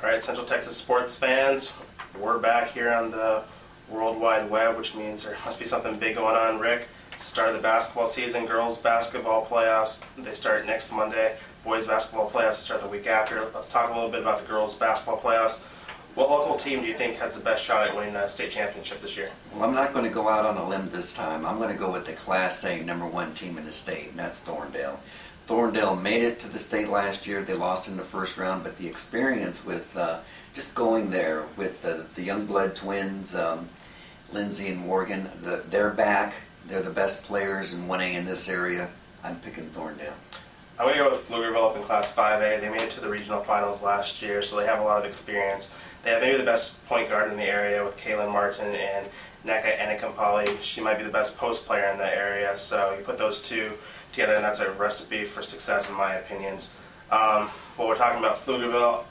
All right, Central Texas sports fans, we're back here on the World Wide Web, which means there must be something big going on, Rick. It's the start of the basketball season, girls basketball playoffs, they start next Monday. Boys basketball playoffs start the week after. Let's talk a little bit about the girls basketball playoffs. What local team do you think has the best shot at winning the state championship this year? Well, I'm not going to go out on a limb this time. I'm going to go with the Class A #1 team in the state, and that's Thorndale. Thorndale made it to the state last year. They lost in the first round, but the experience with just going there with the Youngblood twins, Lindsay and Morgan, they're back. They're the best players in 1A in this area. I'm picking Thorndale. I'm going to go with Pflugerville up in Class 5A. They made it to the regional finals last year, so they have a lot of experience. They have maybe the best point guard in the area with Kaylin Martin and Neka Enikampali. She might be the best post player in the area, so you put those two together, and that's a recipe for success in my opinions. Well, we're talking about Pflugerville.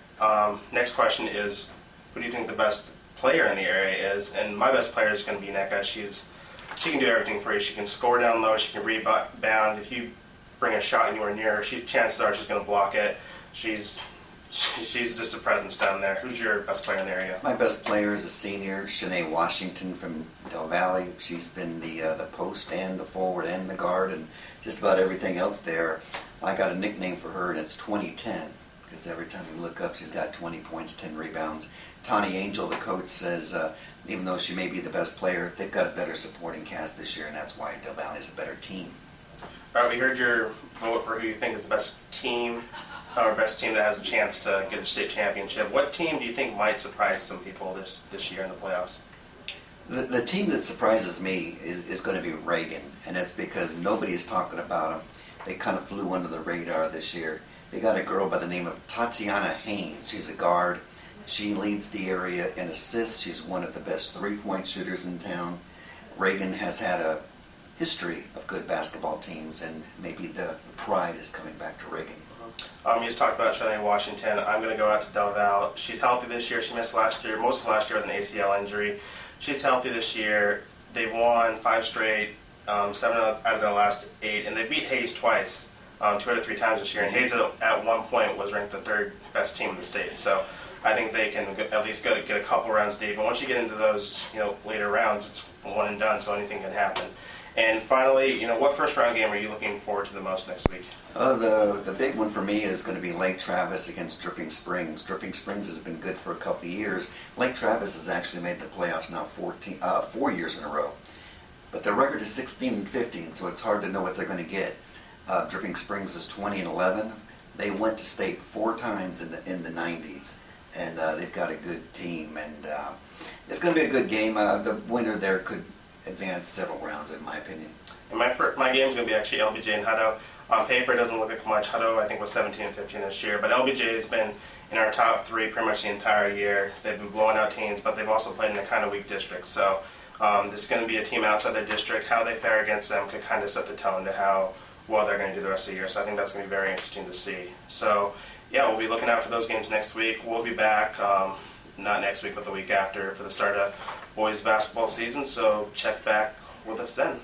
Next question is, who do you think the best player in the area is? And my best player is going to be Neka. She can do everything for you. She can score down low. She can rebound. If you bring a shot anywhere near her, chances are she's going to block it. She's just a presence down there. Who's your best player in the area? My best player is a senior, Shanae Washington from Del Valle. She's been the post and the forward and the guard and just about everything else there. I got a nickname for her, and it's 2010, because every time you look up, she's got 20 points, 10 rebounds. Tawny Angel, the coach, says even though she may be the best player, they've got a better supporting cast this year, and that's why Del Valle is a better team. All right, we heard your vote for who you think is the best team, or best team that has a chance to get a state championship. What team do you think might surprise some people this year in the playoffs? The team that surprises me is going to be Reagan, and that's because nobody's talking about them. They kind of flew under the radar this year. They got a girl by the name of Tatiana Haynes. She's a guard. She leads the area in assists. She's one of the best three-point shooters in town. Reagan has had a history of good basketball teams, and maybe the pride is coming back to Reagan. You just talked about Shanae Washington. I'm going to go out to Del Valle. She's healthy this year. She missed most of last year with an ACL injury. She's healthy this year. They've won 5 straight, 7 out of their last 8, and they beat Hayes twice, 2 out of 3 times this year. And Hayes at one point was ranked the 3rd best team in the state. So I think they can at least get a couple rounds deep. But once you get into those later rounds, it's one and done, so anything can happen. And finally, what first-round game are you looking forward to the most next week? The big one for me is going to be Lake Travis against Dripping Springs. Dripping Springs has been good for a couple of years. Lake Travis has actually made the playoffs now 4 years in a row. But their record is 16-15, so it's hard to know what they're going to get. Dripping Springs is 20-11. They went to state 4 times in the 90s, and they've got a good team. And it's going to be a good game. The winner there could advance several rounds, in my opinion. And my game is going to be actually LBJ and Hutto. On paper, it doesn't look like much. Hutto, I think, was 17-15 this year, but LBJ has been in our top 3 pretty much the entire year. They've been blowing out teams, but they've also played in a kind of weak district. So this is going to be a team outside their district. How they fare against them could kind of set the tone to how well they're going to do the rest of the year. So I think that's going to be very interesting to see. So yeah, we'll be looking out for those games next week. We'll be back, not next week, but the week after for the start of boys basketball season. So check back with us then.